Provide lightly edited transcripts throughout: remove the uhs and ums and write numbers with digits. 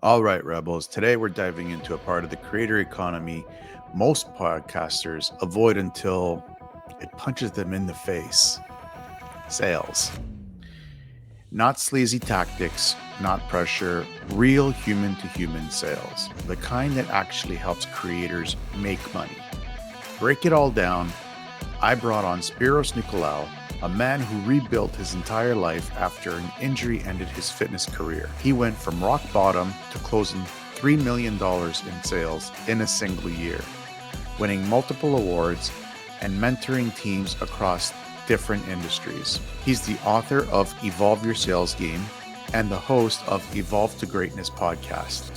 All right, Rebels. Today we're diving into a part of the creator economy most podcasters avoid until it punches them in the face: sales. Not sleazy tactics, not pressure, real human to human sales. The kind that actually helps creators make money. Break it all down. I brought on Spiros Nicolaou, a man who rebuilt his entire life after an injury ended his fitness career. He went from rock bottom to closing $3 million in sales in a single year, winning multiple awards and mentoring teams across different industries. He's the author of Evolve Your Sales Game and the host of Evolve to Greatness podcast.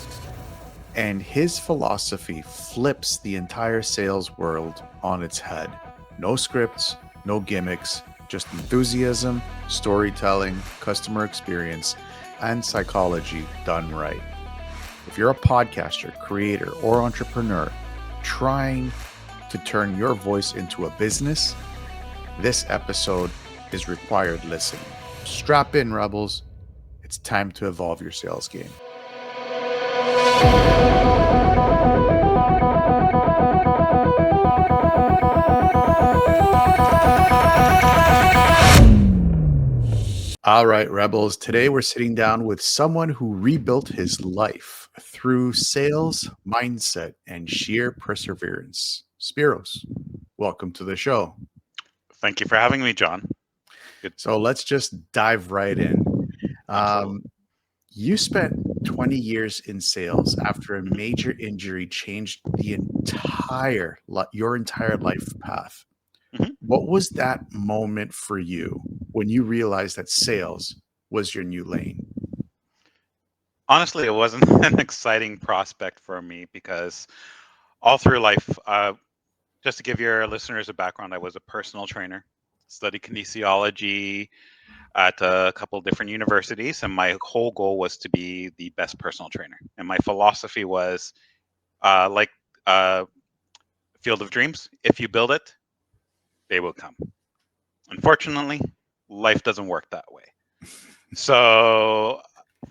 And his philosophy flips the entire sales world on its head. No scripts, no gimmicks, just enthusiasm, storytelling, customer experience, and psychology done right. If you're a podcaster, creator, or entrepreneur trying to turn your voice into a business, this episode is required listening. Strap in, Rebels. It's time to evolve your sales game. All right, Rebels. Today we're sitting down with someone who rebuilt his life through sales, mindset, and sheer perseverance. Spiros, welcome to the show. Thank you for having me, John. Good. So let's just dive right in. Absolutely. You spent 20 years in sales after a Mhm. major injury changed your entire life path. Mhm. What was that moment for you when you realized that sales was your new lane? Honestly, it wasn't an exciting prospect for me because all through life, just to give your listeners a background, I was a personal trainer, studied kinesiology at a couple different universities, and my whole goal was to be the best personal trainer. And my philosophy was like uh, Field of Dreams: if you build it, they will come. Unfortunately, life doesn't work that way. So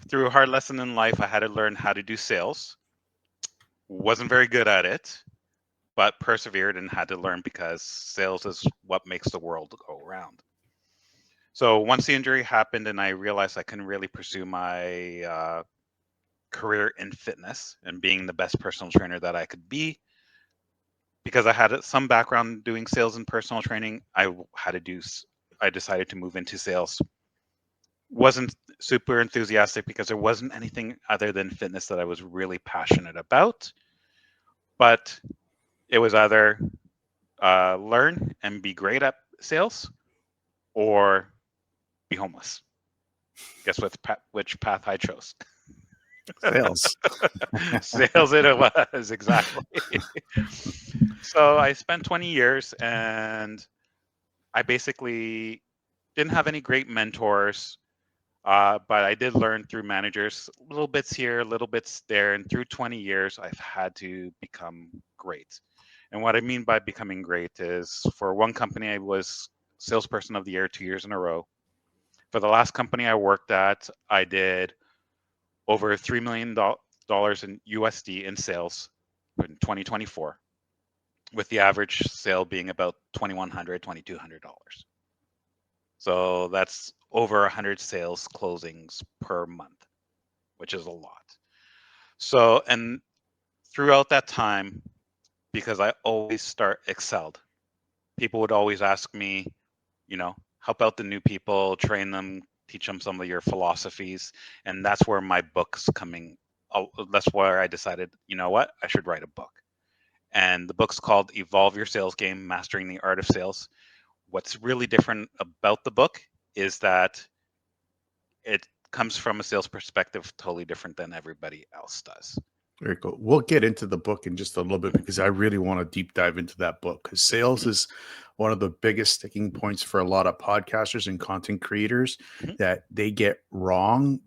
through a hard lesson in life, I had to learn how to do sales. Wasn't very good at it, but persevered and had to learn because sales is what makes the world go around. So once the injury happened and I realized I couldn't really pursue my career in fitness and being the best personal trainer that I could be, because I had some background doing sales and personal training, I decided to move into sales. Wasn't super enthusiastic because there wasn't anything other than fitness that I was really passionate about. But it was either learn and be great at sales or be homeless. Guess which path I chose? Sales. Sales it was, exactly. So I spent 20 years and I basically didn't have any great mentors. But I did learn through managers, little bits here, little bits there, and through 20 years, I've had to become great. And what I mean by becoming great is, for one company, I was salesperson of the year 2 years in a row. For the last company I worked at, I did over $3 million in USD in sales in 2024, with the average sale being about $2,100, $2,200. So that's over 100 sales closings per month, which is a lot. So, and throughout that time, because I always excelled, people would always ask me, help out the new people, train them, teach them some of your philosophies. And that's where my book's coming. That's where I decided, you know what, I should write a book. And the book's called Evolve Your Sales Game, Mastering the Art of Sales. What's really different about the book is that it comes from a sales perspective totally different than everybody else does. Very cool. We'll get into the book in just a little bit because I really want to deep dive into that book, because sales Mhm. is one of the biggest sticking points for a lot of podcasters and content creators Mhm. that they get wrong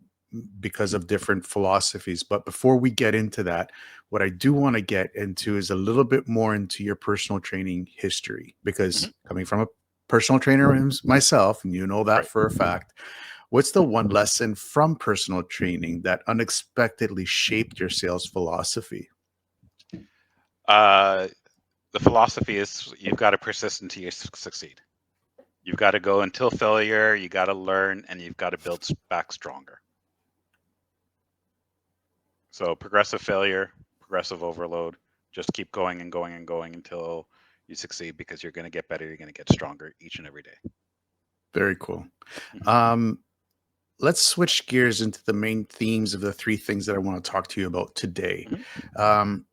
because of different philosophies. But before we get into that, what I do want to get into is a little bit more into your personal training history, because Mhm. coming from a personal trainer myself, and you know that Right. for a fact, What's the one lesson from personal training that unexpectedly shaped your sales philosophy? Uh, the philosophy is you've got to persist until you succeed. You've got to go until failure. You got to learn, and you've got to build back stronger. So progressive failure, progressive overload. Just keep going and going and going until you succeed, because you're going to get better. You're going to get stronger each and every day. Very cool. Mhm. Um, let's switch gears into the main themes of the three things that I want to talk to you about today. Mhm. Um,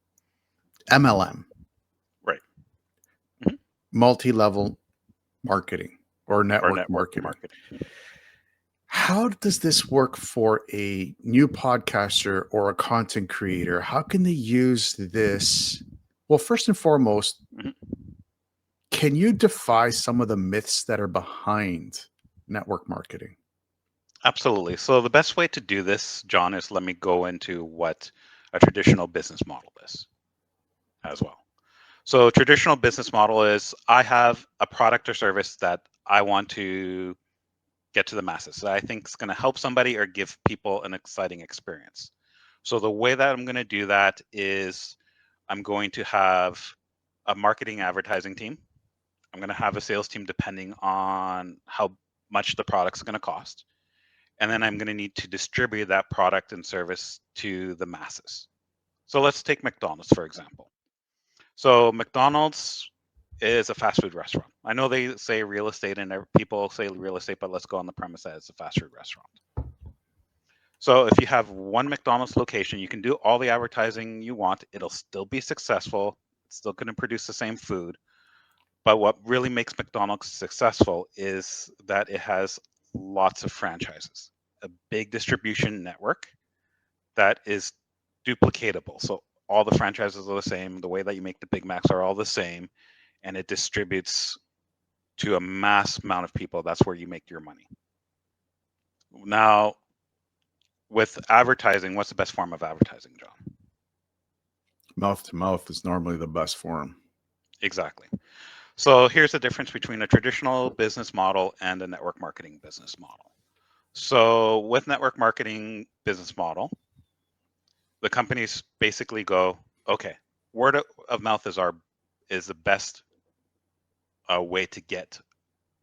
MLM, Right. Mhm. multi-level marketing or Or network network marketing. marketing. How does this work for a new podcaster or a content creator? How can they use this? Well, first and foremost, Mhm. can you defy some of the myths that are behind network marketing? Absolutely. So the best way to do this, John, is let me go into what a traditional business model is as well. So traditional business model is I have a product or service that I want to get to the masses that I think is going to help somebody or give people an exciting experience. So the way that I'm going to do that is I'm going to have a marketing advertising team. I'm going to have a sales team depending on how much the product's going to cost. And then I'm going to need to distribute that product and service to the masses. So let's take McDonald's, for example. So McDonald's is a fast food restaurant. I know they say real estate and people say real estate, but let's go on the premise that it's a fast food restaurant. So if you have one McDonald's location, you can do all the advertising you want. It'll still be successful. It's still going to produce the same food. But what really makes McDonald's successful is that it has lots of franchises, a big distribution network that is duplicatable. So all the franchises are the same. The way that you make the Big Macs are all the same, and it distributes to a mass amount of people. That's where you make your money. Now, with advertising, what's the best form of advertising, John? Mouth to mouth is normally the best form. Exactly. So here's the difference between a traditional business model and a network marketing business model. So with network marketing business model, the companies basically go, okay, word of mouth is the best way to get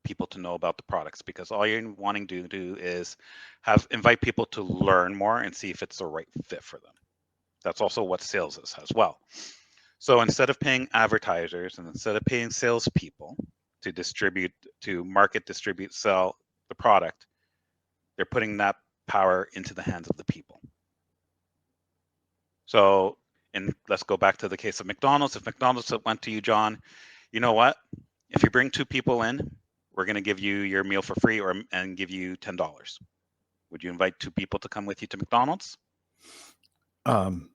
people to know about the products, because all you're wanting to do is have invite people to learn more and see if it's the right fit for them. That's also what sales is as well. So instead of paying advertisers and instead of paying salespeople to distribute, to market, distribute, sell the product, they're putting that power into the hands of the people. So, and let's go back to the case of McDonald's. If McDonald's went to you, John, you know what? If you bring two people in, we're going to give you your meal for free, or and give you $10. Would you invite two people to come with you to McDonald's Um,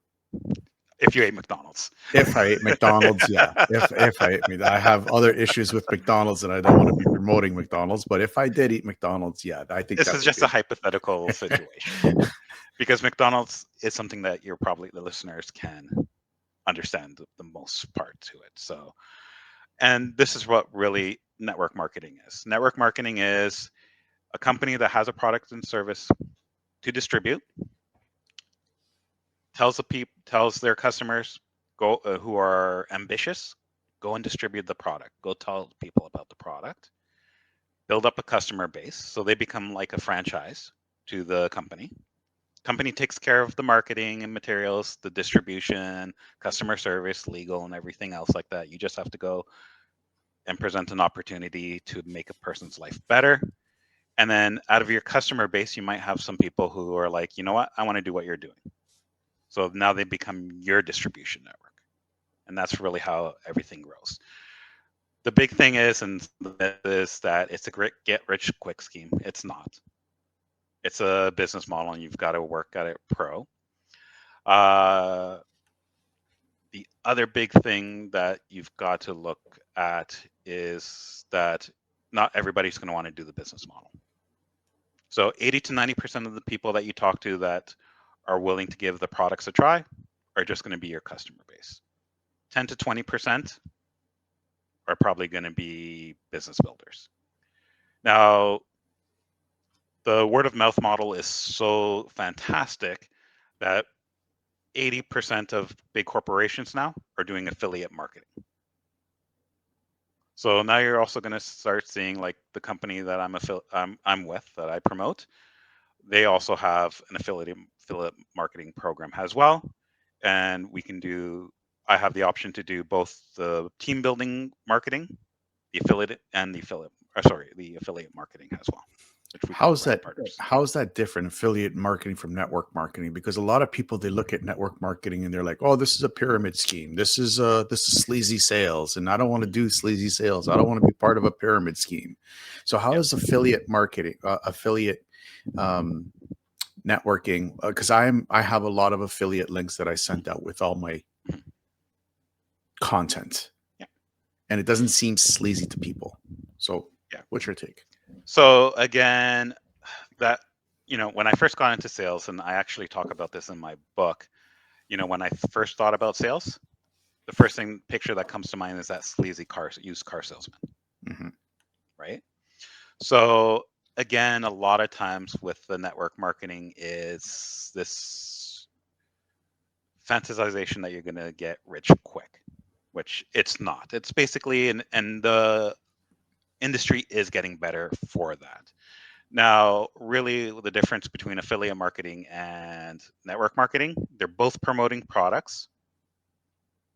if you ate McDonald's? if I ate McDonald's, yeah. If I ate, I have other issues with McDonald's, and I don't want to be promoting McDonald's. But if I did eat McDonald's, yeah, I think This that is would just a be. hypothetical situation, because McDonald's is something that you're probably the listeners can understand the most part to it. So, and this is what really network marketing is. Network marketing is a company that has a product and service to distribute, tells their customers, go who are ambitious, go and distribute the product. Go tell people about the product. Build up a customer base so they become like a franchise to the company. Company takes care of the marketing and materials, the distribution, customer service, legal, and everything else like that. You just have to go and present an opportunity to make a person's life better. And then out of your customer base, you might have some people who are like, you know what, I want to do what you're doing. So now they become your distribution network. And that's really how everything grows. The big thing is, and is that it's a great get rich quick scheme. It's not. It's a business model, and you've got to work at it pro. Uh, the other big thing that you've got to look at is that not everybody's going to want to do the business model. So 80 to 90% of the people that you talk to that are willing to give the products a try are just going to be your customer base. 10 to 20% are probably going to be business builders. Now, The word of mouth model is so fantastic that 80% of big corporations now are doing affiliate marketing. So now you're also going to start seeing like the company that I'm with that I promote. They also have an affiliate marketing program as well, and we can do. I have the option to do both the team building marketing, the affiliate marketing as well, which we call How's brand that partners. how's that different, affiliate marketing from network marketing? Because a lot of people, they look at network marketing and they're like, "Oh, this is a pyramid scheme. This is sleazy sales, and I don't want to do sleazy sales. I don't want to be part of a pyramid scheme." So how Yeah. is affiliate marketing, affiliate um, networking? Because I have a lot of affiliate links that I sent out with all my Mhm. content, Yeah. and it doesn't seem sleazy to people. So, Yeah. what's your take? So again, that when I first got into sales, and I actually talk about this in my book. When I first thought about sales, the first picture that comes to mind is that sleazy used car salesman, Hmm. right? So again, a lot of times with the network marketing is this fantasization that you're going to get rich quick, which it's not. It's basically, and the industry is getting better for that. Now, really, the difference between affiliate marketing and network marketing, they're both promoting products.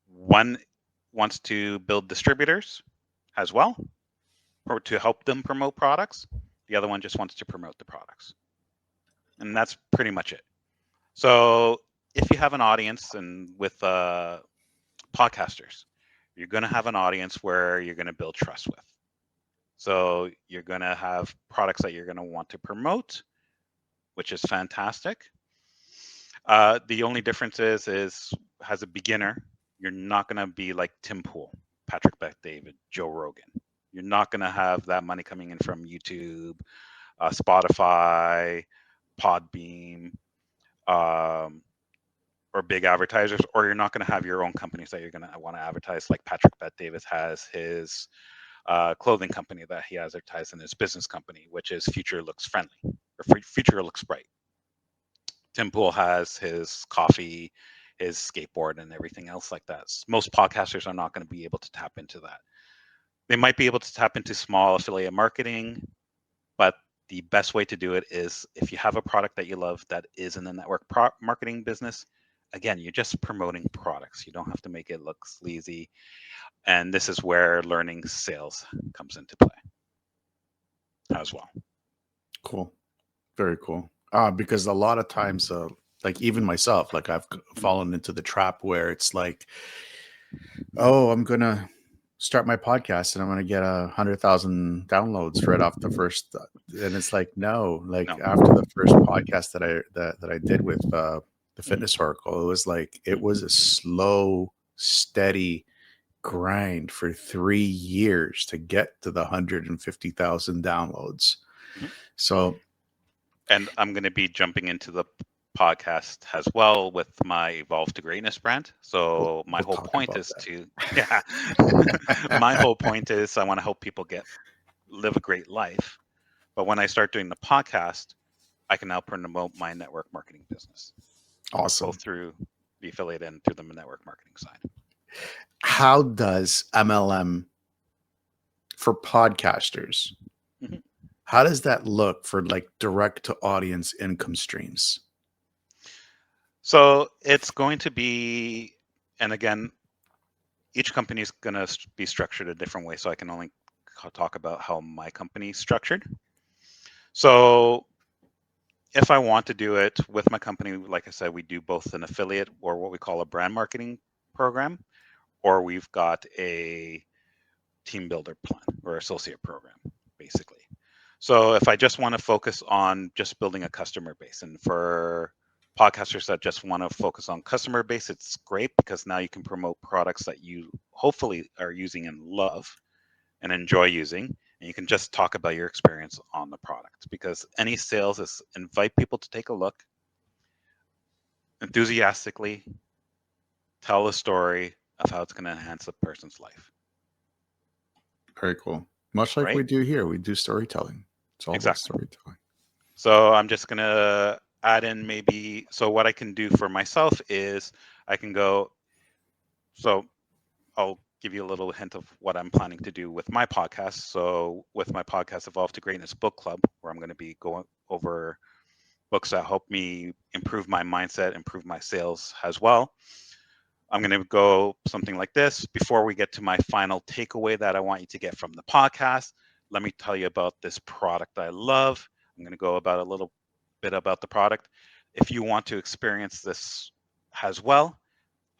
One wants to build distributors as well, or to help them promote products. The other one just wants to promote the products. And that's pretty much it. So if you have an audience and with podcasters, you're going to have an audience where you're going to build trust with. So you're going to have products that you're going to want to promote, which is fantastic. The only difference is as a beginner, you're not going to be like Tim Pool, Patrick Bet David, Joe Rogan. You're not going to have that money coming in from YouTube, Spotify, Podbeam, um, or big advertisers, or you're not going to have your own companies that you're going to want to advertise. Like Patrick Bet Davis has his clothing company that he advertised in his business company, which is Future Looks Friendly or Future Looks Bright. Tim Pool has his coffee, his skateboard, and everything else like that. Most podcasters are not going to be able to tap into that. They might be able to tap into small affiliate marketing, but the best way to do it is if you have a product that you love that is in the network marketing business. Again, you're just promoting products. You don't have to make it look sleazy. And this is where learning sales comes into play as well. Cool. Very cool. Because a lot of times, like even myself, like I've Mhm. fallen into the trap where it's like, oh, I'm gonna start my podcast and I'm gonna get 100,000 downloads right off the first. And it's like, no, like No. after the first podcast that I did with the Mhm. Fitness Oracle, it was like it Mhm. was a slow, steady grind for 3 years to get to the 150,000 downloads. Mhm. So And I'm going to be jumping into the podcast as well with my Evolve to Greatness brand. we'll, So my we'll whole talk point about is that. to, yeah, my whole point is I want to help people live a great life. But when I start doing the podcast, I can now promote my network marketing business, both Awesome. through the affiliate and through the network marketing side. How does MLM for podcasters? Mhm. How does that look for like direct to audience income streams? So it's going to be, and again, each company is going to be structured a different way. So I can only talk about how my company is structured. So if I want to do it with my company, like I said, we do both an affiliate or what we call a brand marketing program, or we've got a team builder plan or associate program, basically. So if I just want to focus on just building a customer base, and for podcasters that just want to focus on customer base, it's great because now you can promote products that you hopefully are using and love and enjoy using, and you can just talk about your experience on the product, because any sales is invite people to take a look, enthusiastically tell a story of how it's going to enhance a person's life, Very cool. Much like we right? do here, we do storytelling. It's all about Exactly. storytelling. So I'm just gonna add in maybe. So what I can do for myself is I can go. So I'll give you a little hint of what I'm planning to do with my podcast. So with my podcast, Evolve to Greatness Book Club, where I'm going to be going over books that help me improve my mindset, improve my sales as well. I'm going to go something like this. Before we get to my final takeaway that I want you to get from the podcast, let me tell you about this product I love. I'm going to go about a little bit about the product. If you want to experience this as well,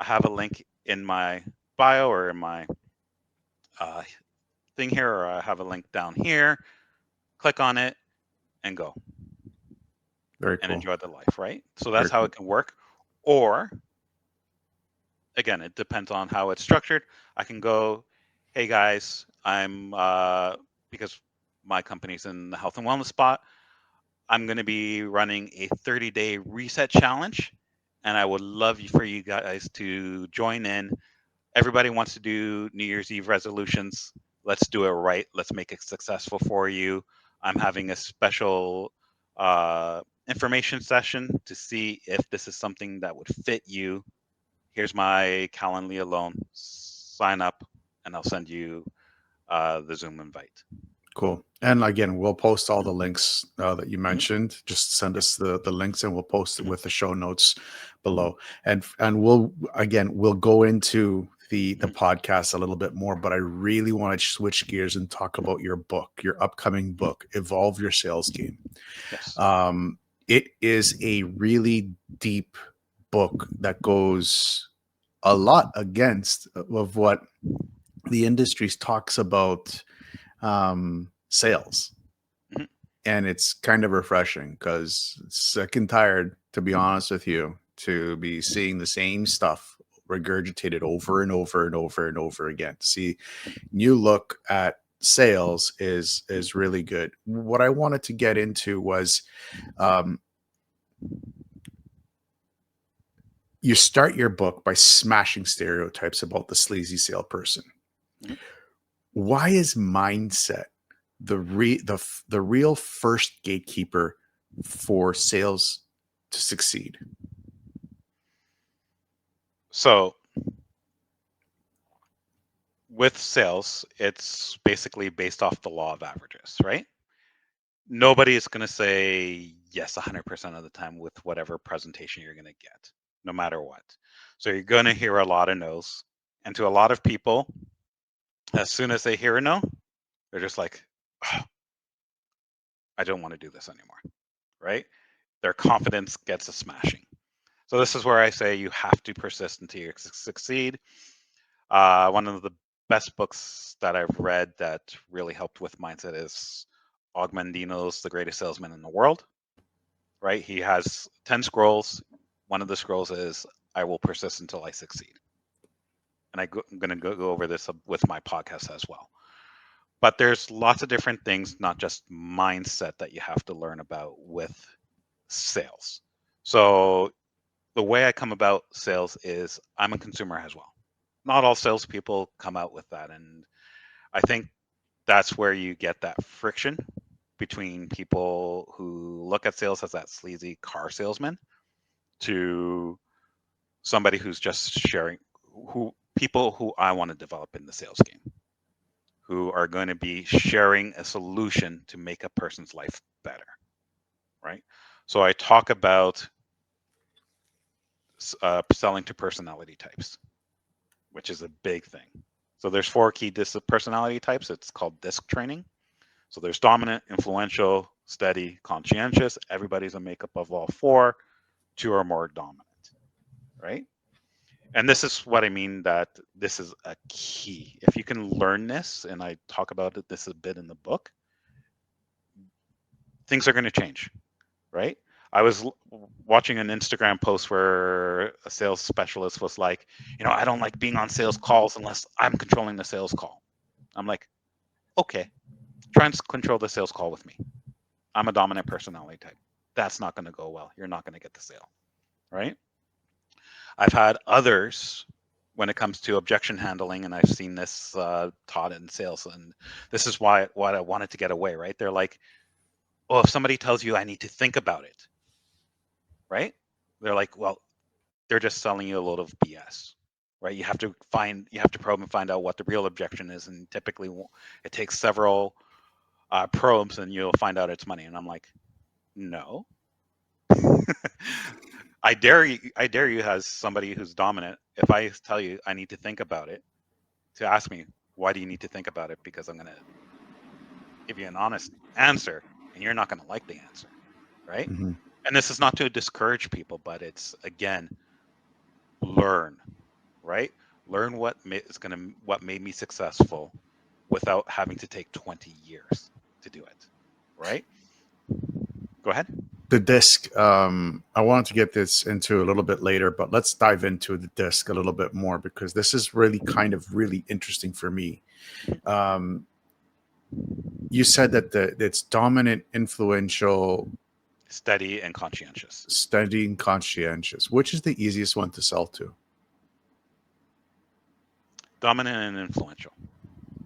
I have a link in my bio or in my uh, thing here, or I have a link down here. Click on it and go Very and cool. enjoy the life, right? So Very that's how cool. it can work. Or again, it depends on how it's structured. I can go, hey guys, I'm because my company's in the health and wellness spot. I'm going to be running a 30-day reset challenge, and I would love for you guys to join in. Everybody wants to do New Year's Eve resolutions. Let's do it right. Let's make it successful for you. I'm having a special information session to see if this is something that would fit you. Here's my Calendly alone. Sign up, and I'll send you the Zoom invite. Cool. And again, we'll post all the links that you Mhm. mentioned. Just send Yep. us the links, and we'll post it Mhm. with the show notes below. And we'll go into the Mhm. podcast a little bit more. But I really want to switch gears and talk about your book, your upcoming Mhm. book, Evolve Your Sales Game. Yes. Um, it is a really deep book that goes a lot against of what the industry talks about sales. Mhm. And it's kind of refreshing because sick and tired, to be honest with you, to be seeing the same stuff regurgitated over and over and over and over again. To see new look at sales is really good. What I wanted to get into was um, you start your book by smashing stereotypes about the sleazy salesperson. Mhm. Why is mindset the real first gatekeeper for sales to succeed? So with sales, it's basically based off the law of averages, right? Nobody is going to say yes 100% of the time with whatever presentation you're going to get, no matter what. So you're going to hear a lot of no's. And to a lot of people, as soon as they hear a no, they're just like, oh, I don't want to do this anymore, right? Their confidence gets a smashing. So this is where I say you have to persist until you succeed. One of the best books that I've read that really helped with mindset is Augmendino's The Greatest Salesman in the World, right? He has 10 scrolls. One of the scrolls is I will persist until I succeed. And I'm going to go over this with my podcast as well. But there's lots of different things, not just mindset, that you have to learn about with sales. So the way I come about sales is I'm a consumer as well. Not all salespeople come out with that. And I think that's where you get that friction between people who look at sales as that sleazy car salesman to somebody who's just sharing, who people who I want to develop in the sales game, who are going to be sharing a solution to make a person's life better, right? So I talk about selling to personality types, which is a big thing. So there's four key personality types. It's called disc training. So there's dominant, influential, steady, conscientious. Everybody's a makeup of all four. Two or more dominant, right? And this is what I mean, that this is a key. If you can learn this, and I talk about this a bit in the book, things are going to change, right? I was watching an Instagram post where a sales specialist was like, I don't like being on sales calls unless I'm controlling the sales call. I'm like, okay, try and control the sales call with me. I'm a dominant personality type. That's not going to go well. You're not going to get the sale, right? I've had others when it comes to objection handling, and I've seen this taught in sales, and this is why what I wanted to get away. Right? They're like, Oh, if somebody tells you I need to think about it, right? They're like, well, they're just selling you a load of BS, right? You have to probe and find out what the real objection is, and typically it takes several probes, and you'll find out it's money. And I'm like, no, I dare you as somebody who's dominant. If I tell you I need to think about it, to ask me why do you need to think about it? Because I'm gonna give you an honest answer, and you're not gonna like the answer, right? Hmm. And this is not to discourage people, but it's again, learn, right? Learn what made me successful without having to take 20 years to do it, right? Go ahead. The disc, I wanted to get this into a little bit later, but let's dive into the disc a little bit more because this is really kind of really interesting for me. Mhm. Um, you said that it's dominant, influential, Steady and conscientious. steady, and conscientious. Which is the easiest one to sell to? Dominant and influential,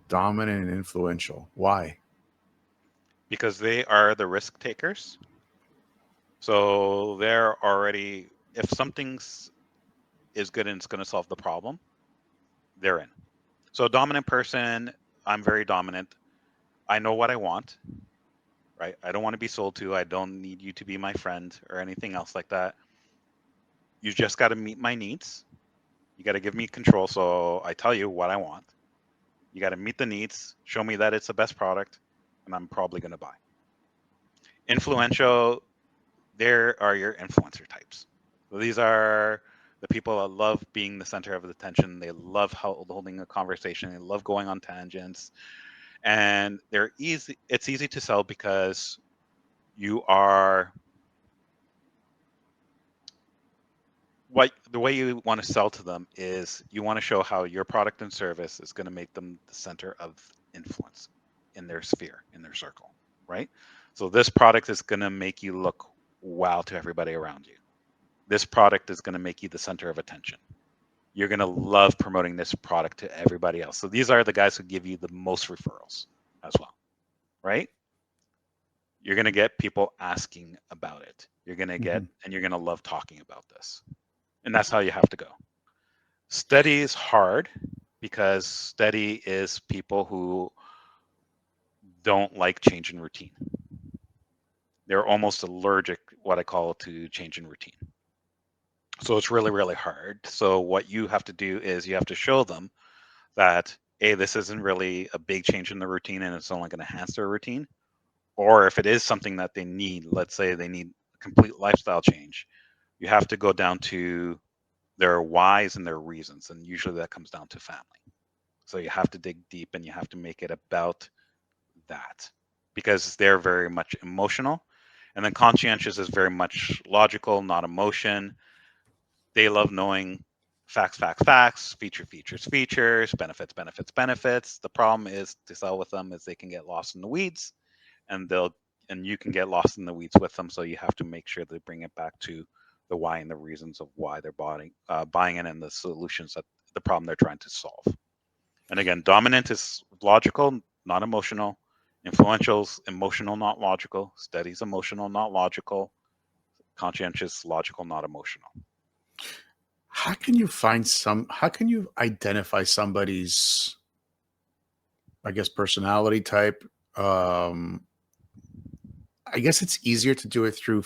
Dominant and influential. Why? because they are the risk takers. So they're already, if something's is good and it's going to solve the problem, they're in. So a dominant person, I'm very dominant. I know what I want, right? I don't want to be sold to. I don't need you to be my friend or anything else like that. You just got to meet my needs. You got to give me control. So I tell you what I want. You got to meet the needs, show me that it's the best product, and I'm probably going to buy. Influential, there are your influencer types. So these are the people that love being the center of the attention. They love holding a conversation. They love going on tangents, and they're easy. It's easy to sell because you are what the way you want to sell to them is you want to show how your product and service is going to make them the center of influence in their sphere, in their circle, right? So this product is going to make you look wow to everybody around you. This product is going to make you the center of attention. You're going to love promoting this product to everybody else. So these are the guys who give you the most referrals as well, right? You're going to get people asking about it. You're going to get, Hmm. and you're going to love talking about this. And that's how you have to go. Steady is hard because steady is people who don't like change in routine. They're almost allergic, what I call, to change in routine. So it's really, really hard. So what you have to do is you have to show them that, A, this isn't really a big change in the routine and it's only going to enhance their routine. Or if it is something that they need, let's say they need a complete lifestyle change, you have to go down to their whys and their reasons. And usually that comes down to family. So you have to dig deep and you have to make it about that because they're very much emotional. And then conscientious is very much logical, not emotion. They love knowing facts, facts, facts, features, features, benefits, benefits, benefits. The problem is to sell with them is they can get lost in the weeds and you can get lost in the weeds with them. So you have to make sure they bring it back to the why and the reasons of why they're buying it and the solutions that the problem they're trying to solve. And again, dominant is logical, not emotional. Influential's emotional, not logical. Steady's emotional, not logical. Conscientious, logical, not emotional. How can you find some? How can you identify somebody's, I guess, personality type? Um, I guess it's easier to do it through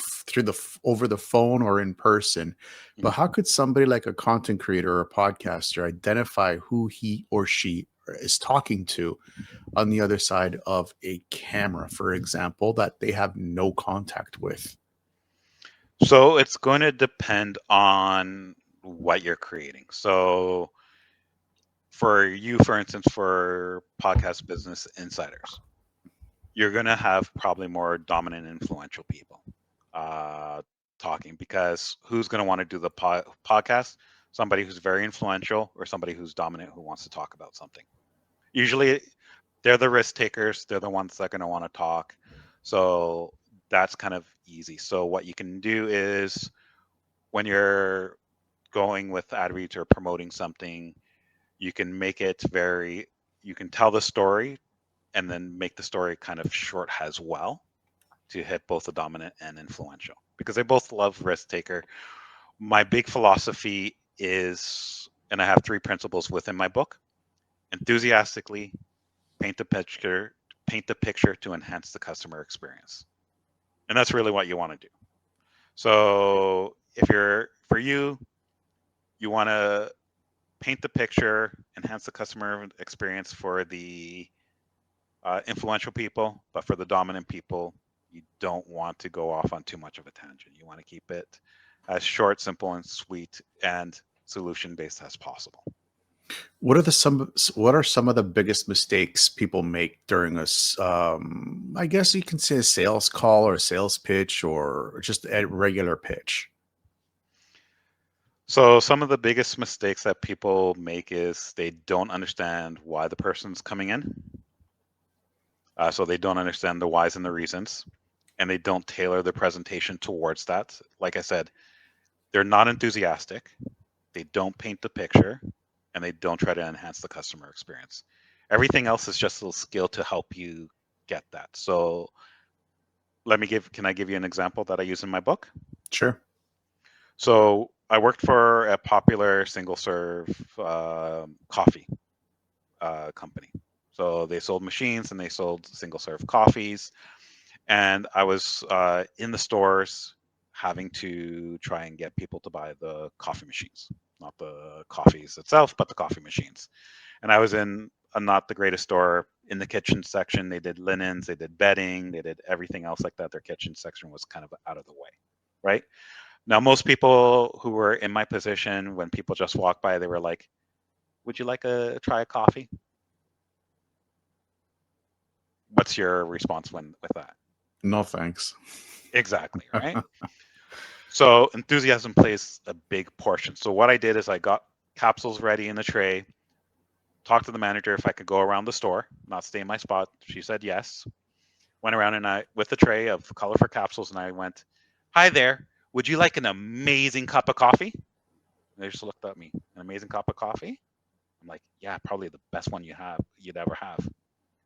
over the phone or in person. But Mhm. how could somebody like a content creator or a podcaster identify who he or she is talking to on the other side of a camera, for example, that they have no contact with? So it's going to depend on what you're creating. So for you, for instance, for podcast business insiders, you're going to have probably more dominant, influential people uh, talking because who's going to want to do the podcast? Somebody who's very influential or somebody who's dominant who wants to talk about something. Usually, they're the risk takers. They're the ones that are going to want to talk. So that's kind of easy. So what you can do is when you're going with ad reads or promoting something, you can make it very, you can tell the story and then make the story kind of short as well to hit both the dominant and influential because they both love risk taker. My big philosophy is, and I have three principles within my book: enthusiastically paint the picture to enhance the customer experience. And that's really what you want to do. So if you're for you want to paint the picture, enhance the customer experience for the influential people, but for the dominant people, you don't want to go off on too much of a tangent. You want to keep it as short, simple, and sweet and solution based as possible. What are some of the biggest mistakes people make during I guess you can say a sales call or a sales pitch or just a regular pitch? So some of the biggest mistakes that people make is they don't understand why the person's coming in. So they don't understand the whys and the reasons, and they don't tailor the presentation towards that. Like I said, they're not enthusiastic, they don't paint the picture, and they don't try to enhance the customer experience. Everything else is just a skill to help you get that. So can I give you an example that I use in my book? Sure. So I worked for a popular single serve coffee company. So they sold machines and they sold single serve coffees. And I was in the stores having to try and get people to buy the coffee machines, not the coffees itself, but the coffee machines. And I was in a not the greatest store. In the kitchen section, they did linens, they did bedding, they did everything else like that. Their kitchen section was kind of out of the way, right? Now, most people who were in my position, when people just walked by, they were like, "Would you like a try a coffee?" What's your response when with that? No thanks. Exactly, right? So enthusiasm plays a big portion. So what I did is I got capsules ready in the tray, talked to the manager if I could go around the store, not stay in my spot. She said yes. Went around and I with the tray of colorful capsules and I went, "Hi there. Would you like an amazing cup of coffee?" And they just looked at me. "An amazing cup of coffee?" I'm like, "Yeah, probably the best one you'd ever have."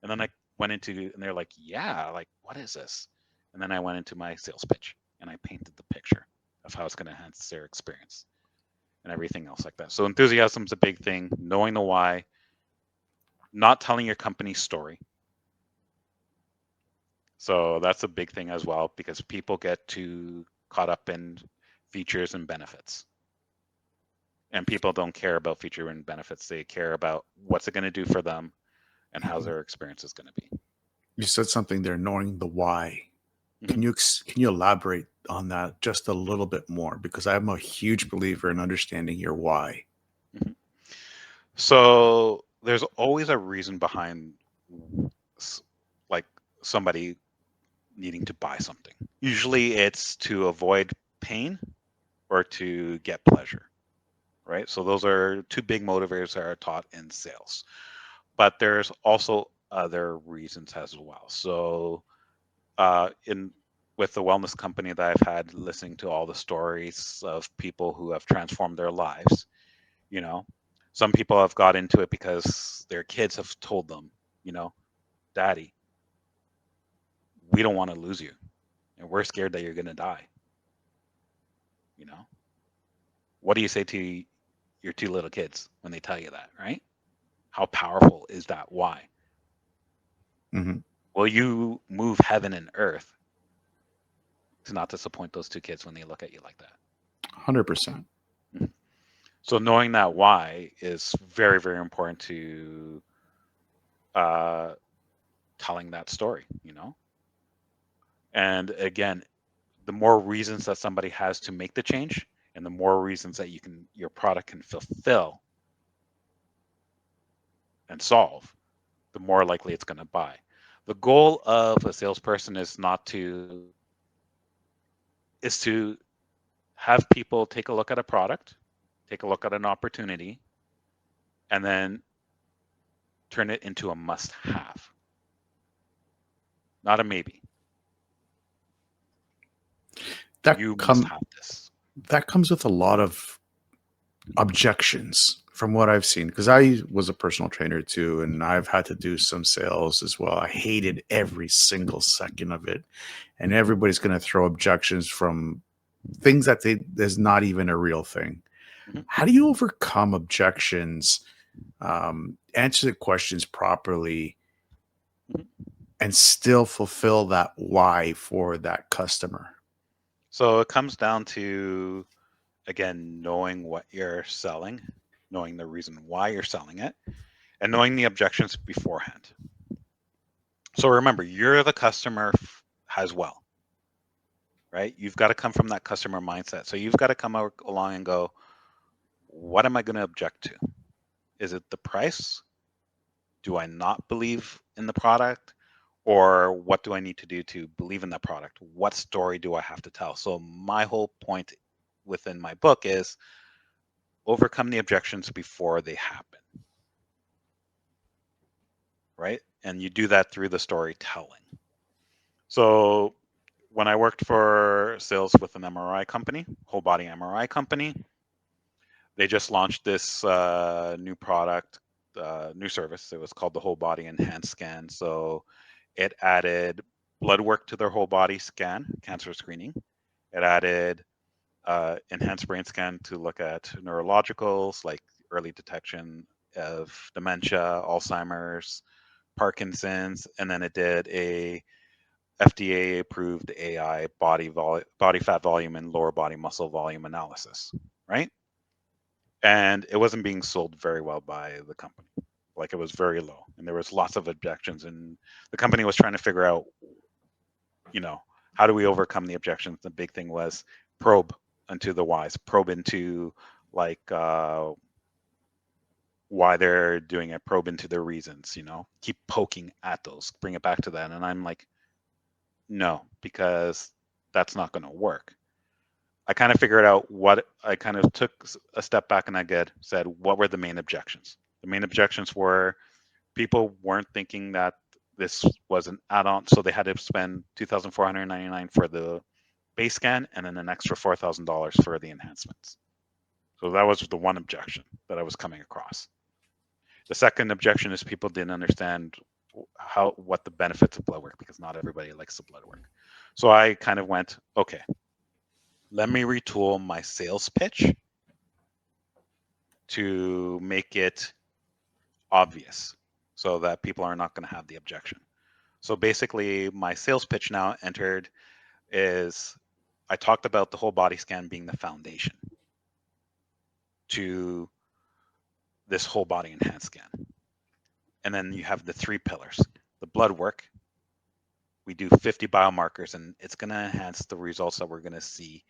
And then I went into and they're like, "Yeah, like what is this?" And then I went into my sales pitch and I painted the picture of how it's going to enhance their experience and everything else like that. So enthusiasm is a big thing, knowing the why, not telling your company's story. So that's a big thing as well because people get too caught up in features and benefits. And people don't care about feature and benefits. They care about what's it going to do for them and how Mhm. their experience is going to be. You said something there, knowing the why. Mhm, Can you elaborate on that just a little bit more? Because I'm a huge believer in understanding your why. mhm. So there's always a reason behind like somebody needing to buy something. Usually it's to avoid pain or to get pleasure, right? So those are two big motivators that are taught in sales. But there's also other reasons as well. So in with the wellness company that I've had, listening to all the stories of people who have transformed their lives, you know, some people have got into it because their kids have told them, you know, "Daddy, we don't want to lose you, and we're scared that you're going to die." You know, what do you say to your two little kids when they tell you that, right? How powerful is that? Why? Hmm. Will you move heaven and earth to not disappoint those two kids when they look at you like that? 100%. Mhm. So knowing that why is very, very important to uh, telling that story, you know? And again, the more reasons that somebody has to make the change and the more reasons that your product can fulfill and solve, the more likely it's going to buy. The goal of a salesperson is to have people take a look at a product, take a look at an opportunity, and then turn it into a must have, not a maybe. That You must come have this. that comes with a lot of objections from what I've seen, because I was a personal trainer too, and I've had to do some sales as well. I hated every single second of it, and everybody's going to throw objections from things that there's not even a real thing. Mhm, How do you overcome objections, answer the questions properly, mhm. and still fulfill that why for that customer? So it comes down to, again, knowing what you're selling, knowing the reason why you're selling it, and knowing the objections beforehand. So remember, you're the customer as well, right? You've got to come from that customer mindset. So you've got to come out along and go, what am I going to object to? Is it the price? Do I not believe in the product? Or what do I need to do to believe in that product? What story do I have to tell? So my whole point within my book is overcome the objections before they happen, right? And you do that through the storytelling. So when I worked for sales with an MRI company, whole body MRI company, they just launched this new product, new service. It was called the Whole Body Enhanced Scan. So it added blood work to their whole body scan, cancer screening. It added enhanced brain scan to look at neurologicals like early detection of dementia, Alzheimer's, Parkinson's, and then it did a FDA approved AI body fat volume and lower body muscle volume analysis, right? And it wasn't being sold very well by the company. Like, it was very low, and there was lots of objections, and the company was trying to figure out, you know, how do we overcome the objections? The big thing was probe into the whys, probe into like why they're doing it, probe into their reasons, keep poking at those, bring it back to that. And I'm like, no, because that's not going to work. I kind of figured out what I kind of took a step back and said, what were the main objections? The main objections were people weren't thinking that this was an add-on, so they had to spend $2,499 for the base scan and then an extra $4,000 for the enhancements. So that was the one objection that I was coming across. The second objection is people didn't understand what the benefits of blood work, because not everybody likes the blood work. So I kind of went, okay, let me retool my sales pitch to make it obvious so that people are not going to have the objection. So basically, my sales pitch now entered is I talked about the whole body scan being the foundation to this whole body enhanced scan. And then you have the three pillars. The blood work, we do 50 biomarkers, and it's going to enhance the results that we're going to see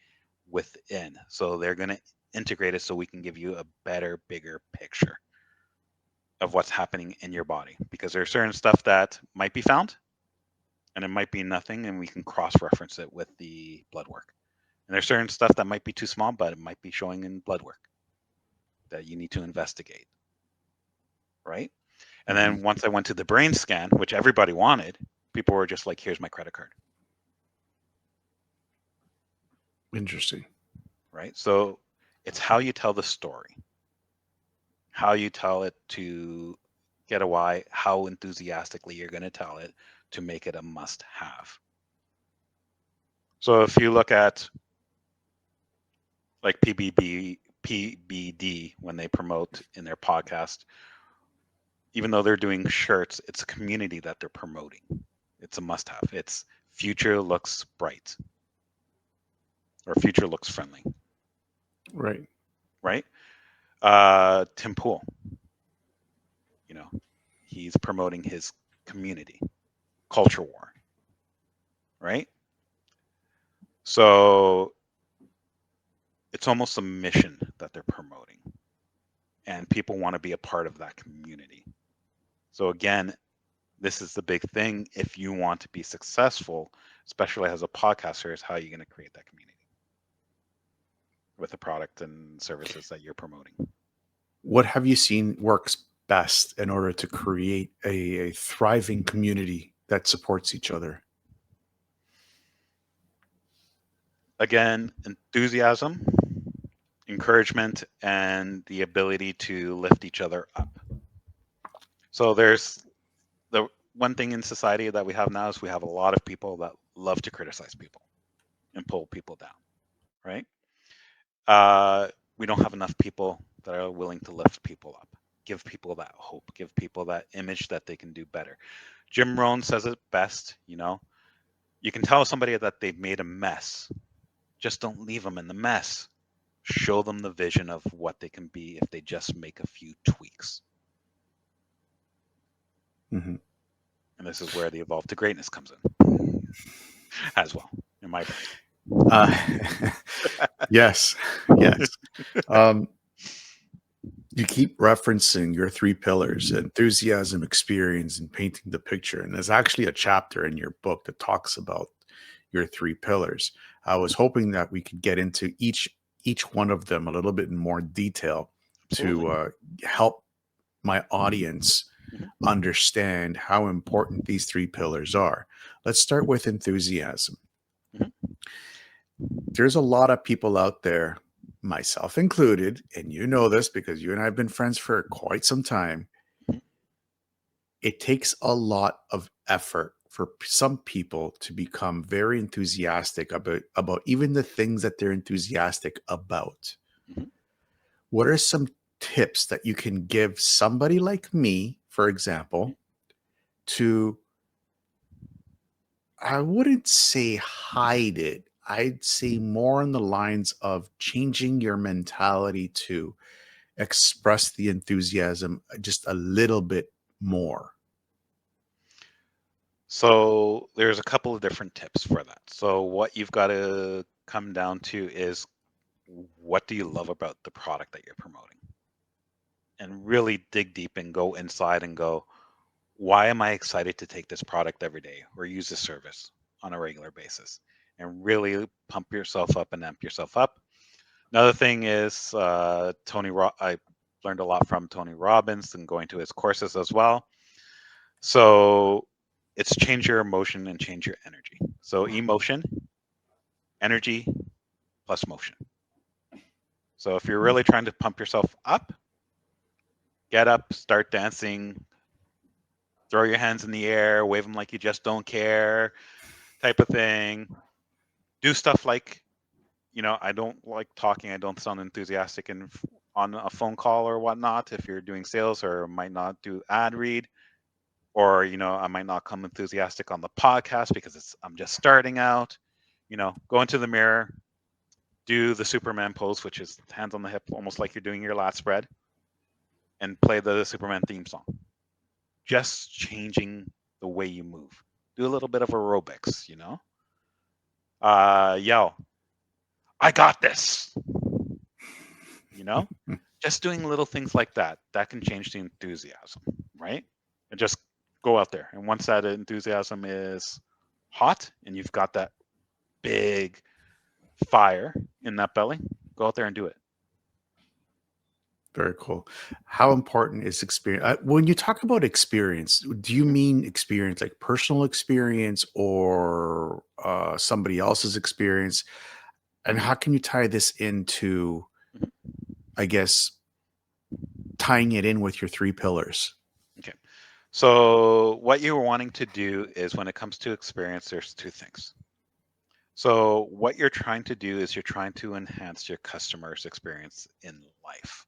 within. So they're going to integrate it so we can give you a better, bigger picture of what's happening in your body, because there's certain stuff that might be found and it might be nothing, and we can cross reference it with the blood work. And there's certain stuff that might be too small, but it might be showing in blood work that you need to investigate, right? And Mm-hmm. then once I went to the brain scan, which everybody wanted, people were just like, here's my credit card, Interesting. right? So it's how you tell the story, how you tell it to get a why, how enthusiastically you're going to tell it to make it a must have. So if you look at like PBD when they promote in their podcast, even though they're doing shirts, it's a community that they're promoting. It's a must have. It's future looks bright or future looks friendly, Right. right? Tim Pool, you know, he's promoting his community, culture war, right? So it's almost a mission that they're promoting, and people want to be a part of that community. So again, this is the big thing. If you want to be successful, especially as a podcaster, is how you're going to create that community with the product and services that you're promoting. What have you seen works best in order to create a thriving community that supports each other? Again, enthusiasm encouragement, and the ability to lift each other up. So there's the one thing in society that we have now is we have a lot of people that love to criticize people and pull people down, right? Uh, we don't have enough people that are willing to lift people up, give people that hope, give people that image that they can do better. Jim Rohn says it best, you can tell somebody that they've made a mess. Just don't leave them in the mess. Show them the vision of what they can be if they just make a few tweaks. Mm-hmm. And this is where the evolve to greatness comes in as well, in my brain. Uh, yes, yes. Um, you keep referencing your three pillars: enthusiasm, experience, and painting the picture. And there's actually a chapter in your book that talks about your three pillars. I was hoping that we could get into each one of them a little bit in more detail to Absolutely. help my audience Mhm. understand how important these three pillars are. Let's start with enthusiasm. Mhm. There's a lot of people out there, myself included, and you know this because you and I have been friends for quite some time. Mhm. It takes a lot of effort for some people to become very enthusiastic about even the things that they're enthusiastic about. Mhm. What are some tips that you can give somebody like me, for example, to, I wouldn't say hide it. I'd say more on the lines of changing your mentality to express the enthusiasm just a little bit more. So there's a couple of different tips for that. So what you've got to come down to is what do you love about the product that you're promoting? And really dig deep and go inside and go, why am I excited to take this product every day or use this service on a regular basis? And really pump yourself up and amp yourself up. Another thing is I learned a lot from Tony Robbins and going to his courses as well. So it's change your emotion and change your energy. So emotion, energy plus motion. So if you're really trying to pump yourself up, get up, start dancing, throw your hands in the air, wave them like you just don't care, type of thing. Do stuff like, I don't like talking. I don't sound enthusiastic on a phone call or whatnot. If you're doing sales or might not do ad read, or I might not come enthusiastic on the podcast because I'm just starting out. Go into the mirror, do the Superman pose, which is hands on the hip, almost like you're doing your lat spread, and play the Superman theme song. Just changing the way you move. Do a little bit of aerobics. Yell, I got this. You know, just doing little things like that can change the enthusiasm, right? And just go out there. And once that enthusiasm is hot and you've got that big fire in that belly, go out there and do it. Very cool. How important is experience? When you talk about experience, do you Mhm. mean experience like personal experience or somebody else's experience? And how can you tie this into, Mhm. I guess, tying it in with your three pillars? Okay. So, what you're wanting to do is when it comes to experience, there's two things. So, what you're trying to do is you're trying to enhance your customer's experience in life,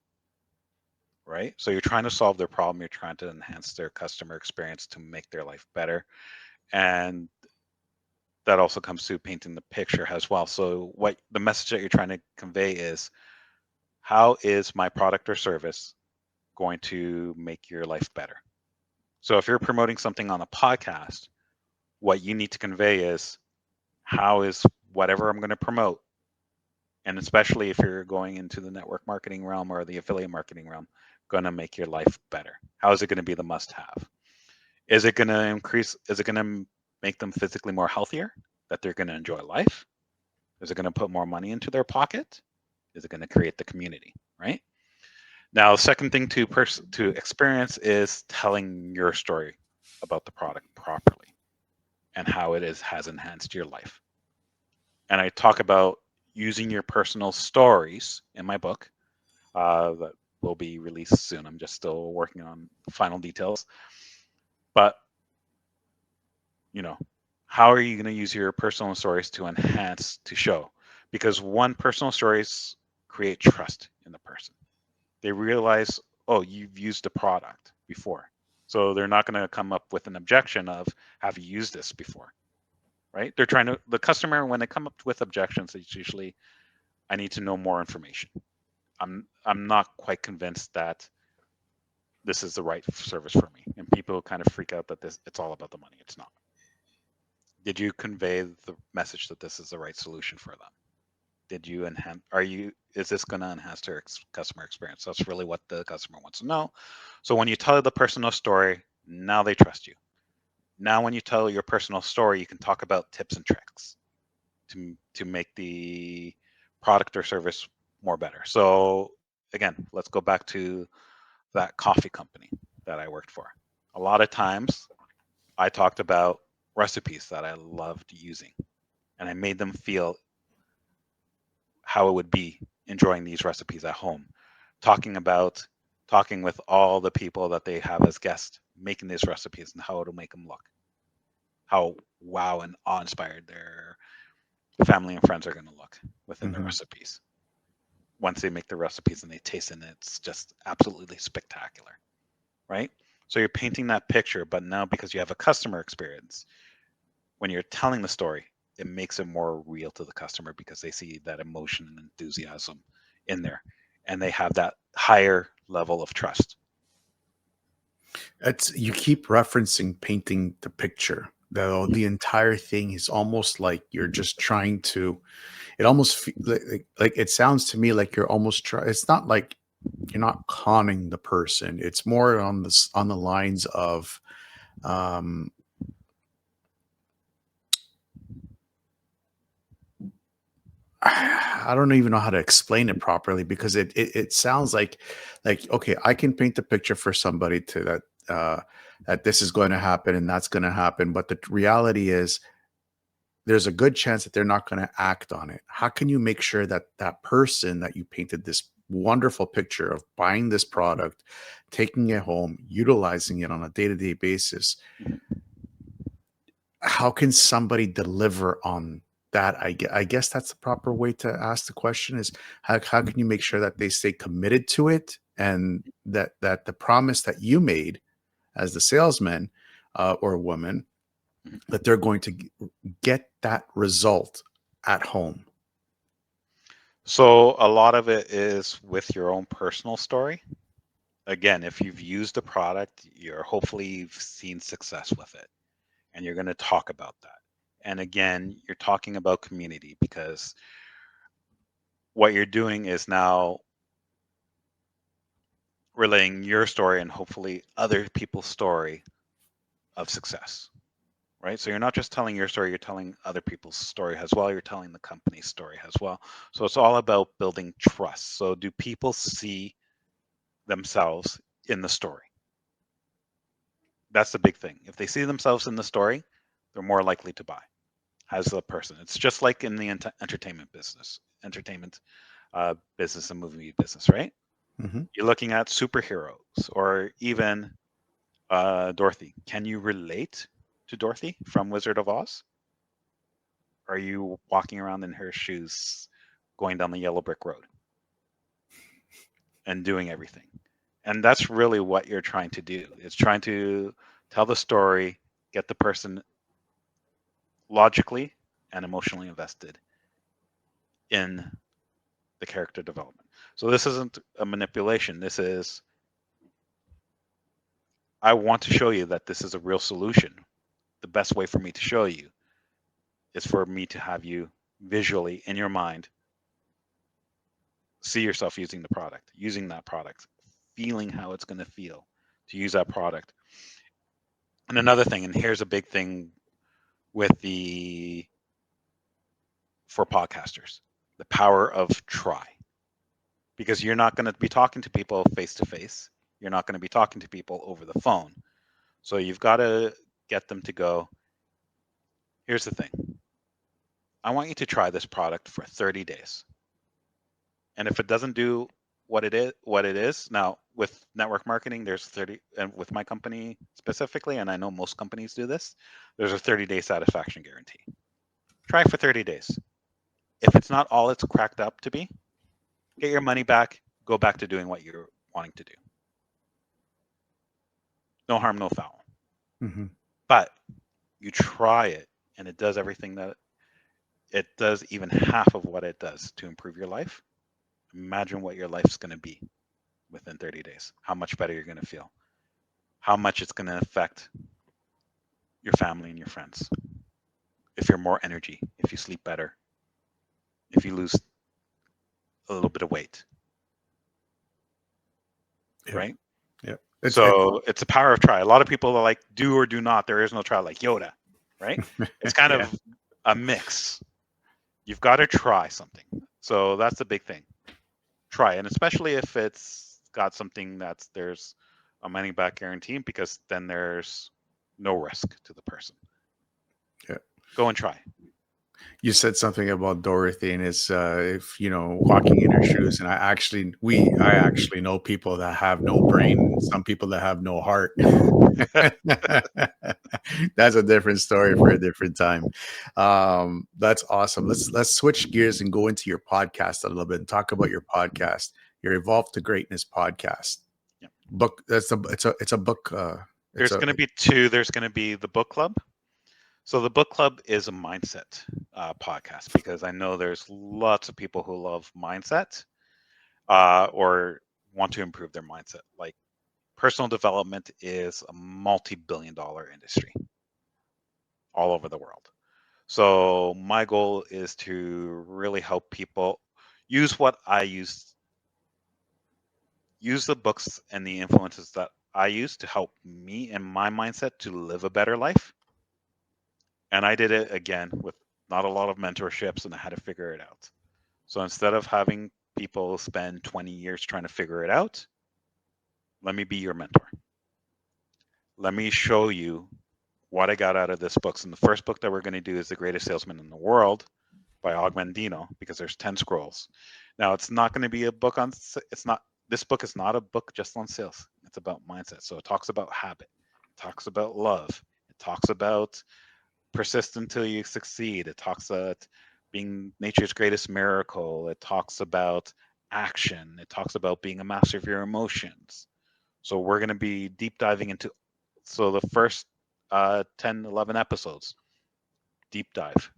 right? So, you're trying to solve their problem, you're trying to enhance their customer experience to make their life better. And that also comes to painting the picture as well. So, what the message that you're trying to convey is how is my product or service going to make your life better? So, if you're promoting something on a podcast, what you need to convey is how is whatever I'm going to promote, and especially if you're going into the network marketing realm or the affiliate marketing realm, going to make your life better? How is it going to be the must have? Is it going to increase? Is it going to make them physically more healthier? That they're going to enjoy life? Is it going to put more money into their pocket? Is it going to create the community? Right now, the second thing to experience is telling your story about the product properly and how it has enhanced your life. And I talk about using your personal stories in my book that will be released soon. I'm just still working on the final details. But, you know, how are you going to use your personal stories to enhance, to show? Because one, personal stories create trust in the person. They realize, oh, you've used the product before. So they're not going to come up with an objection of, have you used this before? Right? They're trying to, the customer, when they come up with objections, it's usually, I need to know more information. I'm not quite convinced that this is the right service for me. And people kind of freak out that this it's all about the money. It's not. Did you convey the message that this is the right solution for them? Did you enhance? Are you? Is this going to enhance their customer experience? That's really what the customer wants to know. So when you tell the personal story, now they trust you. Now, when you tell your personal story, you can talk about tips and tricks to make the product or service more better. So again, let's go back to that coffee company that I worked for. A lot of times I talked about recipes that I loved using, and I made them feel how it would be enjoying these recipes at home, talking about talking with all the people that they have as guests making these recipes and how it'll make them look, how wow and awe-inspired their family and friends are going to look within the Hmm. recipes once they make the recipes and they taste it. And it's just absolutely spectacular, right? So you're painting that picture, but now because you have a customer experience, when you're telling the story, it makes it more real to the customer because they see that emotion and enthusiasm in there, and they have that higher level of trust. It's you keep referencing painting the picture. The entire thing is almost like you're just trying to. It almost like it sounds to me like you're almost try. It's not like you're not conning the person. It's more on on the lines of um I don't even know how to explain it properly because it sounds like okay, I can paint the picture for somebody to that this is going to happen and that's going to happen, but the reality is there's a good chance that they're not going to act on it. How can you make sure that that person that you painted this wonderful picture of buying this product, taking it home, utilizing it on a day-to-day basis, how can somebody deliver on that? I guess that's the proper way to ask the question is how can you make sure that they stay committed to it and that the promise that you made as the salesman or woman that they're going to get that result at home. So a lot of it is with your own personal story. Again, if you've used the product, you're hopefully you've seen success with it, and you're going to talk about that. And again, you're talking about community because what you're doing is now relaying your story and hopefully other people's story of success, right? So you're not just telling your story, you're telling other people's story as well. You're telling the company's story as well. So it's all about building trust. So do people see themselves in the story? That's the big thing. If they see themselves in the story, they're more likely to buy as the person. It's just like in the entertainment business and movie business, right? Mhm. You're looking at superheroes or even Dorothy. Can you relate to Dorothy from Wizard of Oz? Are you walking around in her shoes, going down the yellow brick road and doing everything? And that's really what you're trying to do. It's trying to tell the story, get the person logically and emotionally invested in the character development. So this isn't a manipulation. This is, I want to show you that this is a real solution. The best way for me to show you is for me to have you visually in your mind see yourself using the product, using that product, feeling how it's going to feel to use that product. And another thing, and here's a big thing with the for podcasters, the power of try. Because you're not going to be talking to people face to face. You're not going to be talking to people over the phone. So you've got to get them to go, here's the thing. I want you to try this product for 30 days. And if it doesn't do what it is now with network marketing, there's 30, and with my company specifically, and I know most companies do this, there's a 30-day satisfaction guarantee. Try it for 30 days. If it's not all it's cracked up to be, get your money back, go back to doing what you're wanting to do. No harm, no foul. Hmm. But you try it and it does everything that it does, even half of what it does to improve your life. Imagine what your life's going to be within 30 days, how much better you're going to feel, how much it's going to affect your family and your friends. If you're more energy, if you sleep better, if you lose a little bit of weight, Yeah. right? Yeah. It So it's a power of try. A lot of people are like, do or do not. There is no try, like Yoda, right? It's kind yeah. of a mix. You've got to try something. So that's the big thing. Try, and especially if it's got something that's there's a money back guarantee, because then there's no risk to the person. Yeah. Go and try. You said something about Dorothy, and it's if walking in her shoes. And I actually know people that have no brain, and some people that have no heart. That's a different story for a different time. That's awesome. Let's switch gears and go into your podcast a little bit and talk about your podcast, your Evolve to Greatness podcast. Yeah. Book. It's a book. It's There's a going to be two. There's going to be the book club. So the book club is a mindset podcast, because I know there's lots of people who love mindset or want to improve their mindset. Like, personal development is a multi-billion-dollar industry all over the world. So my goal is to really help people use what I use the books and the influences that I use to help me and my mindset to live a better life. And I did it again with not a lot of mentorships, and I had to figure it out. So instead of having people spend 20 years trying to figure it out, let me be your mentor. Let me show you what I got out of this book. And the first book that we're going to do is The Greatest Salesman in the World by Og Mandino, because there's 10 scrolls. Now, it's not going to be a book on, it's not, this book is not a book just on sales. It's about mindset. So it talks about habit, it talks about love, it talks about persist until you succeed. It talks about being nature's greatest miracle. It talks about action. It talks about being a master of your emotions. So we're going to be deep diving into, so the first 10, 11 episodes, deep dive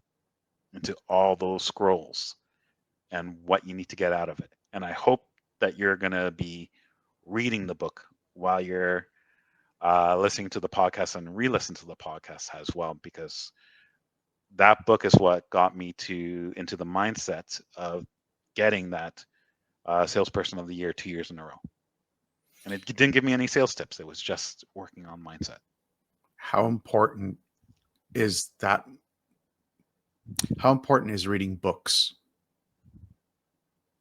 into all those scrolls and what you need to get out of it. And I hope that you're going to be reading the book while you're listening to the podcast, and re-listen to the podcast as well, because that book is what got me to into the mindset of getting that salesperson of the year 2 years in a row. And it didn't give me any sales tips. It was just working on mindset. how important is that? How important is reading books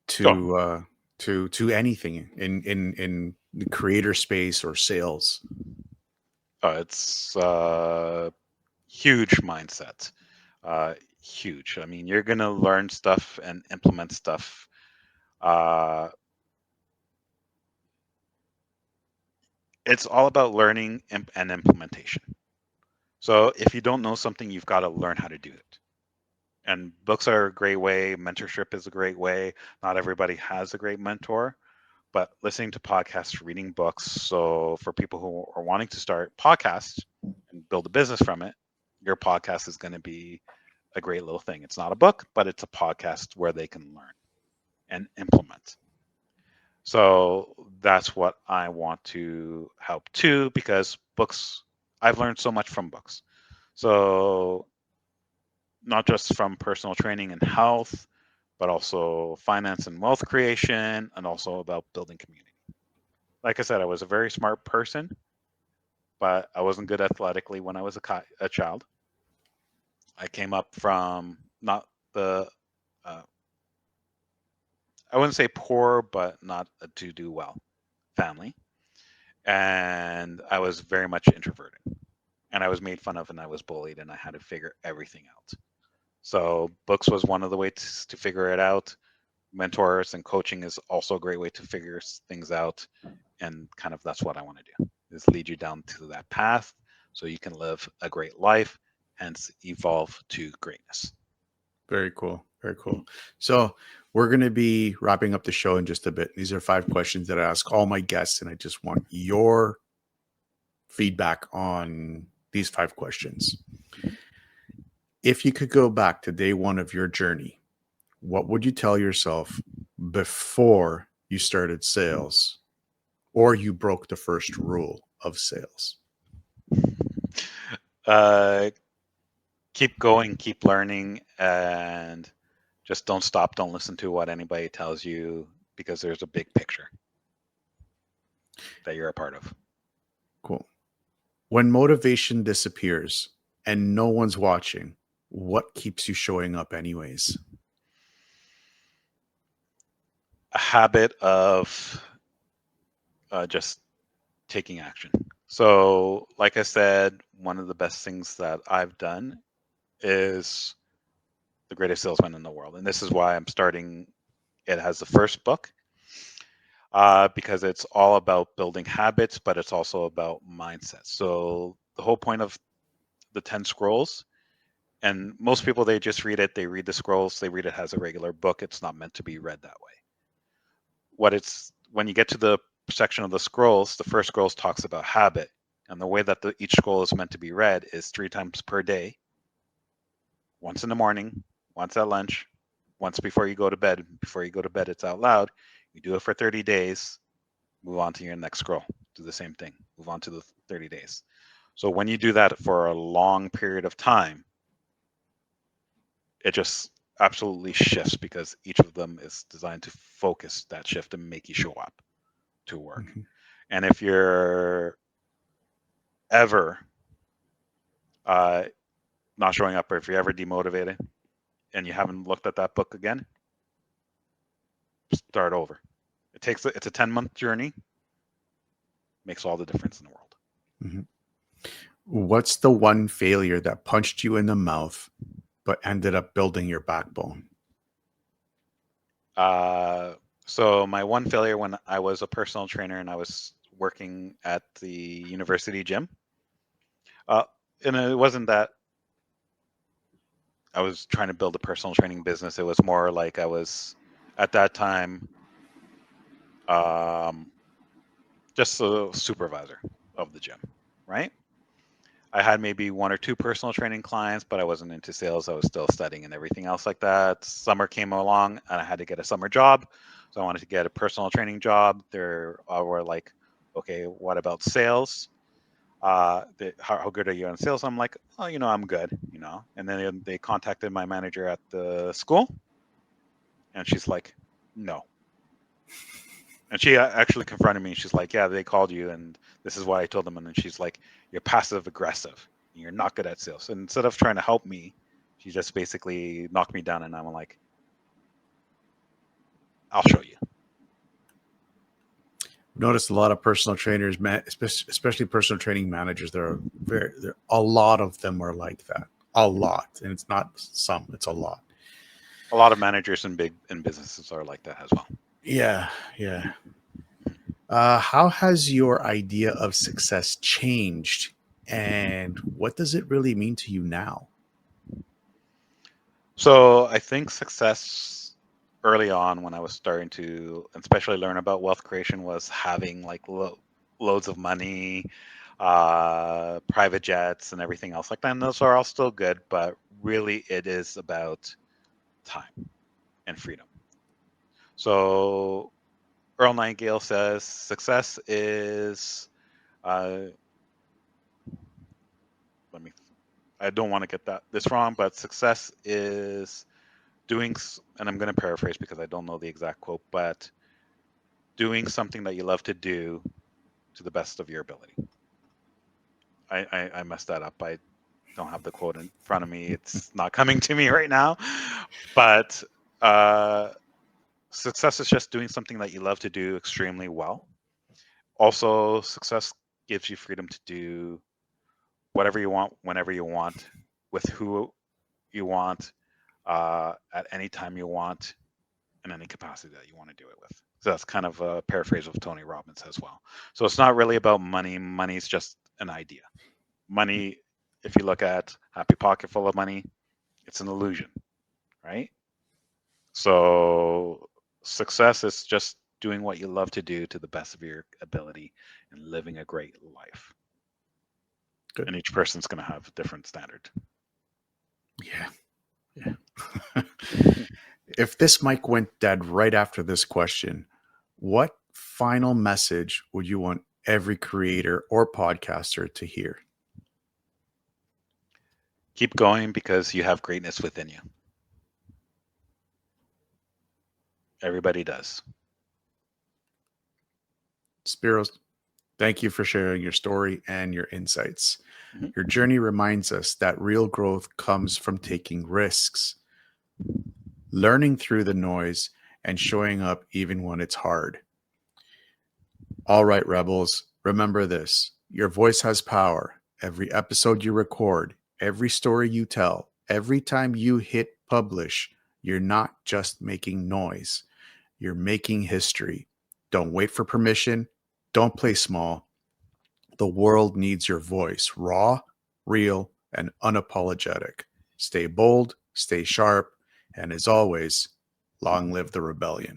So to anything in the creator space or sales? it's huge mindset. Huge. I mean, you're gonna learn stuff and implement stuff. Uh, it's all about learning and implementation. So if you don't know something, you've got to learn how to do it. And books are a great way. Mentorship is a great way. Not everybody has a great mentor, but listening to podcasts, reading books. So for people who are wanting to start podcasts and build a business from it, your podcast is going to be a great little thing. It's not a book, but it's a podcast where they can learn and implement. So that's what I want to help too, because books, I've learned so much from books. So not just from personal training and health, but also finance and wealth creation, and also about building community. Like I said, I was a very smart person, but I wasn't good athletically when I was a child. I came up from not the, uh, I wouldn't say poor, but not a to do well family. And I was very much introverted. And I was made fun of, and I was bullied, and I had to figure everything out. So books was one of the ways to figure it out. Mentors and coaching is also a great way to figure things out. And kind of that's what I want to do, is lead you down to that path so you can live a great life, hence evolve to greatness. Very cool. Very cool. So we're going to be wrapping up the show in just a bit. These are 5 questions that I ask all my guests, and I just want your feedback on these 5 questions. If you could go back to day one of your journey, what would you tell yourself before you started sales or you broke the first rule of sales? Uh, Keep going, keep learning, and just don't stop. Don't listen to what anybody tells you, because there's a big picture that you're a part of. Cool. When motivation disappears and no one's watching, what keeps you showing up anyways? A habit of just taking action. So, like I said, one of the best things that I've done is The Greatest Salesman in the World. And this is why I'm starting it as the first book, because it's all about building habits, but it's also about mindset. So, the whole point of the 10 scrolls, and most people, they just read it, they read the scrolls, they read it as a regular book. It's not meant to be read that way. When you get to the section of the scrolls, the first scrolls talks about habit, and the way that each scroll is meant to be read is 3 times per day, once in the morning, once at lunch, once before you go to bed. Before you go to bed, it's out loud. You do it for 30 days, move on to your next scroll. Do the same thing, move on to the 30 days. So when you do that for a long period of time, it just absolutely shifts, because each of them is designed to focus that shift and make you show up to work. Mhm. And if you're ever uh, not showing up, or if you're ever demotivated and you haven't looked at that book again, start over. It's a 10-month journey, makes all the difference in the world. Mhm. What's the one failure that punched you in the mouth but ended up building your backbone? Uh, so my one failure, when I was a personal trainer and I was working at the university gym, uh, and it wasn't that I was trying to build a personal training business. It was more like I was at that time um, just a supervisor of the gym, right? I had maybe one or two personal training clients, but I wasn't into sales. I was still studying and everything else like that. Summer came along and I had to get a summer job. So I wanted to get a personal training job. There were like, okay, what about sales? How good are you on sales? I'm like, oh, I'm good, And then they contacted my manager at the school, and she's like, no. And she actually confronted me. She's like, yeah, they called you, and this is why I told them. And then she's like, you're passive aggressive. You're not good at sales. And instead of trying to help me, she just basically knocked me down. And I'm like, I'll show you. I've noticed a lot of personal trainers, especially personal training managers. A lot of them are like that. A lot, and it's not some; it's a lot. A lot of managers in businesses are like that as well. Yeah, yeah. How has your idea of success changed, and what does it really mean to you now? So I think success early on, when I was starting to especially learn about wealth creation, was having like loads of money, private jets, and everything else like that. And those are all still good, but really it is about time and freedom. So Earl Nightingale says success is, uh, let me, I don't want to get this wrong, but success is and I'm going to paraphrase because I don't know the exact quote, but doing something that you love to do to the best of your ability. I messed that up. I don't have the quote in front of me. It's not coming to me right now. But uh, success is just doing something that you love to do extremely well. Also, success gives you freedom to do whatever you want, whenever you want, with who you want, at any time you want, in any capacity that you want to do it with. So that's kind of a paraphrase of Tony Robbins as well. So it's not really about money. Money's just an idea. Money, if you look at Happy Pocket Full of Money, it's an illusion, right? So success is just doing what you love to do to the best of your ability and living a great life. Good. And each person's going to have a different standard. Yeah. Yeah. If this mic went dead right after this question, what final message would you want every creator or podcaster to hear? Keep going because you have greatness within you. Everybody does. Spiros, thank you for sharing your story and your insights. Mhm. Your journey reminds us that real growth comes from taking risks, learning through the noise, and showing up even when it's hard. All right, Rebels, remember this: your voice has power. Every episode you record, every story you tell, every time you hit publish, you're not just making noise, you're making history. Don't wait for permission. Don't play small. The world needs your voice, raw, real, and unapologetic. Stay bold, stay sharp, and as always, long live the rebellion.